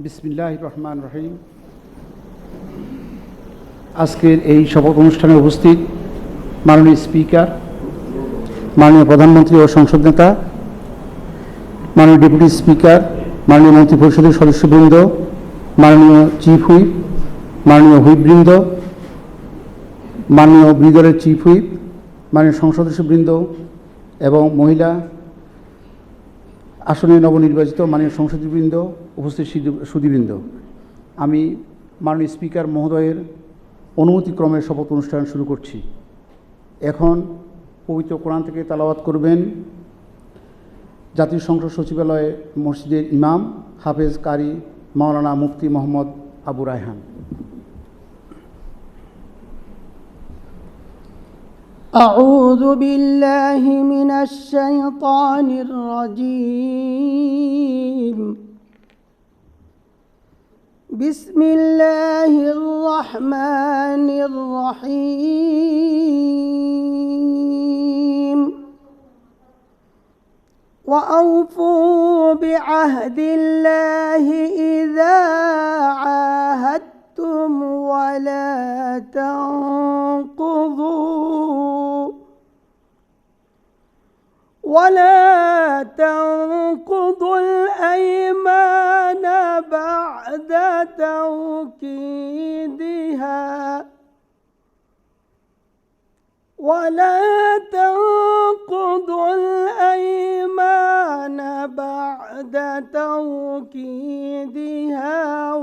বিসমিল্লাহির রহমানির রহিম। আজকের এই শপথ অনুষ্ঠানে উপস্থিত মাননীয় স্পিকার, মাননীয় প্রধানমন্ত্রী ও সংসদ নেতা, মাননীয় ডেপুটি স্পিকার, মাননীয় মন্ত্রিপরিষদের সদস্যবৃন্দ, মাননীয় চিফ হুইপ, মাননীয় হুইপবৃন্দ, মাননীয় বিদলের চিফ হুইপ, মাননীয় সংসদ সদস্যবৃন্দ এবং মহিলা আসনে নবনির্বাচিত মাননীয় সংসদবৃন্দ, উপস্থিত সুধীবৃন্দ, আমি মাননীয় স্পিকার মহোদয়ের অনুমতিক্রমে শপথ অনুষ্ঠান শুরু করছি। এখন পবিত্র কোরআন থেকে তেলাওয়াত করবেন জাতীয় সংসদ সচিবালয় মসজিদের ইমাম হাফেজ কারি মাওলানা মুফতি মোহাম্মদ আবু রায়হান। أعوذ بالله من الشيطان الرجيم. بسم الله الرحمن الرحيم. وأوفوا بعهد الله إذا عاهدتم ولا تنقضوا الأيمان بعد توكيدها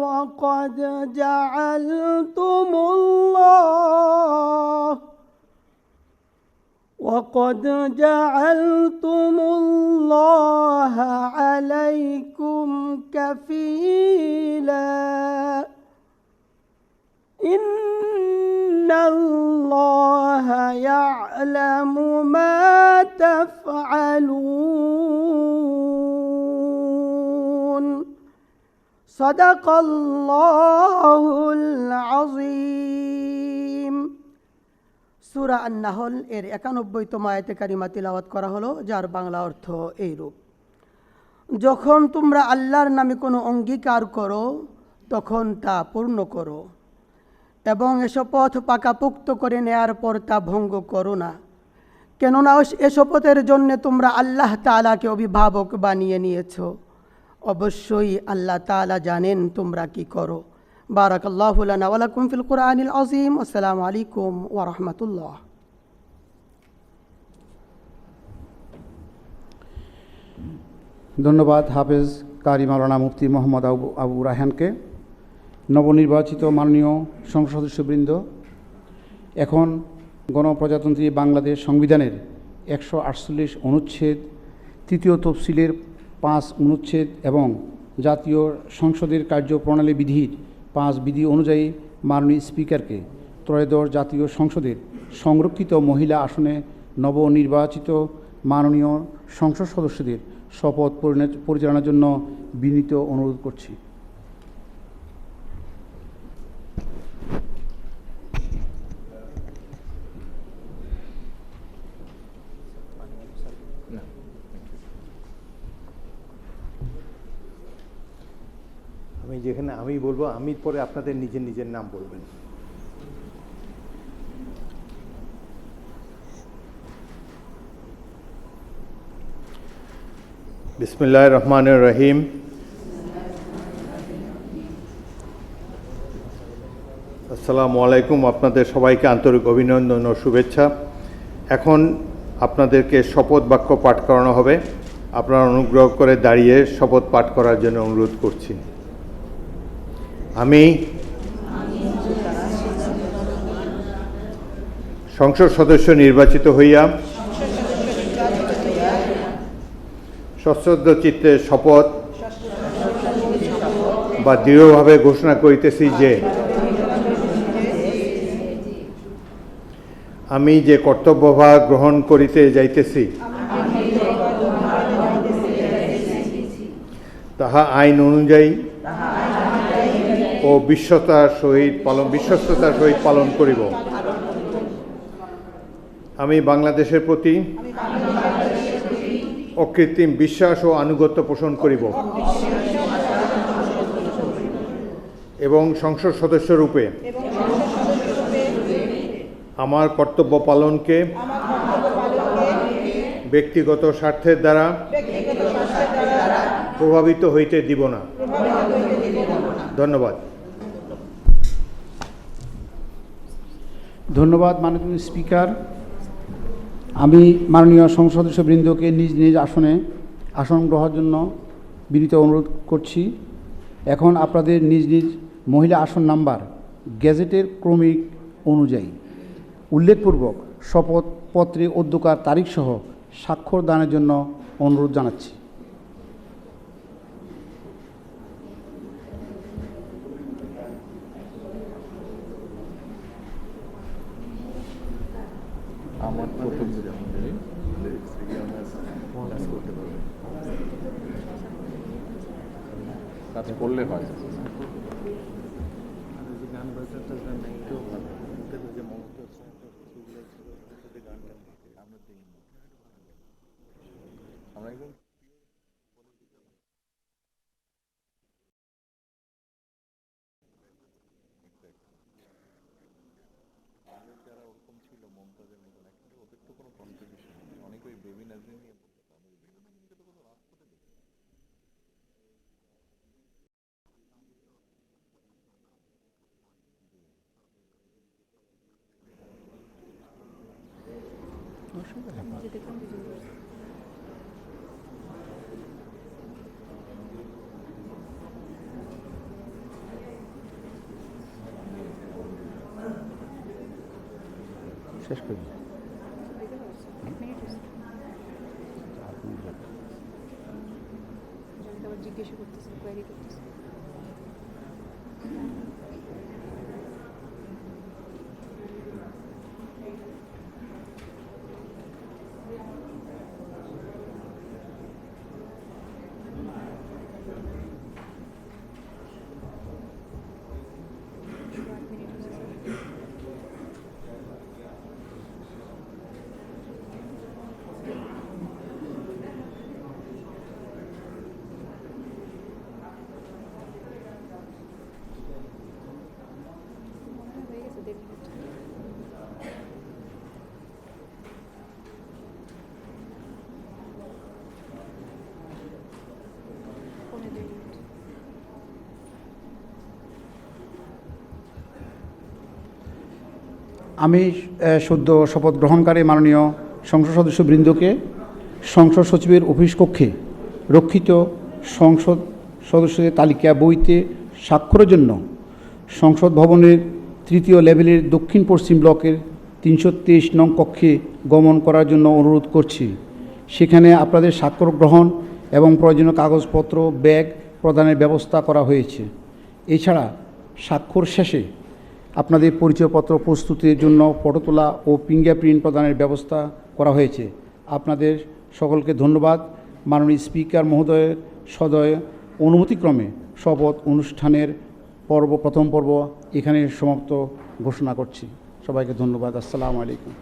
وقد جعلتم الله عليكم كفيلا إن الله يعلم ما تفعلون. صدق الله العظيم. সূরা আন-নাহল এর ৯১তম আয়াতে কারিমা তিলাওয়াত করা হলো, যার বাংলা অর্থ এইরূপ: যখন তোমরা আল্লাহর নামে কোনো অঙ্গীকার করো তখন তা পূর্ণ করো এবং এ শপথ পাকাপোক্ত করে নেয়ার পর তা ভঙ্গ করো না, কেননা এ শপথের জন্য তোমরা আল্লাহ তাআলাকে অভিভাবক বানিয়ে নিয়েছো। অবশ্যই আল্লাহ তাআলা জানেন তোমরা কি করো। বারাকাল্লাহু লানা ওয়া লাকুম ফিল কুরআনিল আযীম। আসসালামু আলাইকুম ওয়া রাহমাতুল্লাহ। ধন্যবাদ হাফেজ কারি মাওলানা মুফতি মোহাম্মদ আবু রায়হানকে। নবনির্বাচিত মাননীয় সংসদ সদস্যবৃন্দ, এখন গণপ্রজাতন্ত্রী বাংলাদেশ সংবিধানের ১৪৮ অনুচ্ছেদ, তৃতীয় তফসিলের ৫ অনুচ্ছেদ এবং জাতীয় সংসদের কার্যপ্রণালী বিধির ৫ বিধি অনুযায়ী মাননীয় স্পিকারকে ত্রয়োদশ জাতীয় সংসদের সংরক্ষিত মহিলা আসনে নবনির্বাচিত মাননীয় সংসদ সদস্যদের শপথ পরিচালনার জন্য বিনীত অনুরোধ করছি। যেখানে আমি বলবো, আমি পরে আপনাদের নিজের নিজের নাম বলবেন। বিসমিল্লাহির রহমানির রহিম। আসসালামু আলাইকুম। আপনাদের সবাইকে আন্তরিক অভিনন্দন ও শুভেচ্ছা। এখন আপনাদেরকে শপথ বাক্য পাঠ করানো হবে। আপনারা অনুগ্রহ করে দাঁড়িয়ে শপথ পাঠ করার জন্য অনুরোধ করছি। আমি সংসদ সদস্য নির্বাচিত হইয়া সশ্রদ্ধ চিত্তে শপথ বা দৃঢ়ভাবে ঘোষণা করিতেছি যে আমি যে কর্তব্যভার গ্রহণ করিতে যাইতেছি তাহা আইন অনুযায়ী ও বিশ্বস্ততার সহিত পালন করিব। আমি বাংলাদেশের প্রতি অকৃত্রিম বিশ্বাস ও আনুগত্য পোষণ করিব। এবং সংসদ সদস্যরূপে আমার কর্তব্য পালনকে ব্যক্তিগত স্বার্থের দ্বারা প্রভাবিত হইতে দিব না। ধন্যবাদ। ধন্যবাদ মাননীয় স্পিকার। আমি মাননীয় সংসদ সদস্যবৃন্দকে নিজ নিজ আসন গ্রহণের জন্য বিনীত অনুরোধ করছি। এখন আপনাদের নিজ নিজ মহিলা আসন নাম্বার গেজেটের ক্রমিক অনুযায়ী উল্লেখপূর্বক শপথপত্রে অধ্যকার তারিখসহ স্বাক্ষর দানের জন্য অনুরোধ জানাচ্ছি। আমার প্রথম কাজ করলে হয়। আমরা একদম যারা ওরকম ছিল মমতাজের মতন একটা ওদের তো কোনো কন্ট্রিবিউশন নেই। অনেক ওই বেবি নাজরিন নিয়ে বলতে আমাদের বেবি নাজরিনকে তো কোনো রাজপথে দেখি। শেষ করি। জিজ্ঞাসা করতেছে, কোয়ারি করতেছে। হয়ে গেছে 1.5 মিনিট। পৌনে 2 মিনিট। আমি সদ্য শপথ গ্রহণকারী মাননীয় সংসদ সদস্যবৃন্দকে সংসদ সচিবের অফিস কক্ষে রক্ষিত সংসদ সদস্যদের তালিকা বইতে স্বাক্ষরের জন্য সংসদ ভবনের 3য় লেভেলের দক্ষিণ পশ্চিম ব্লকের 323 নং কক্ষে গমন করার জন্য অনুরোধ করছি। সেখানে আপনাদের স্বাক্ষর গ্রহণ এবং প্রয়োজনীয় কাগজপত্র ব্যাগ প্রদানের ব্যবস্থা করা হয়েছে। এছাড়া স্বাক্ষর শেষে আপনাদের পরিচয়পত্র প্রস্তুতির জন্য ফটো তোলা ও ফিঙ্গারপ্রিন্ট প্রদানের ব্যবস্থা করা হয়েছে। আপনাদের সকলকে ধন্যবাদ। মাননীয় স্পিকার মহোদয়ের সদয় অনুমতিক্রমে শপথ অনুষ্ঠানের প্রথম পর্ব এখানে সমাপ্ত ঘোষণা করছি। সবাইকে ধন্যবাদ। আসসালামু আলাইকুম।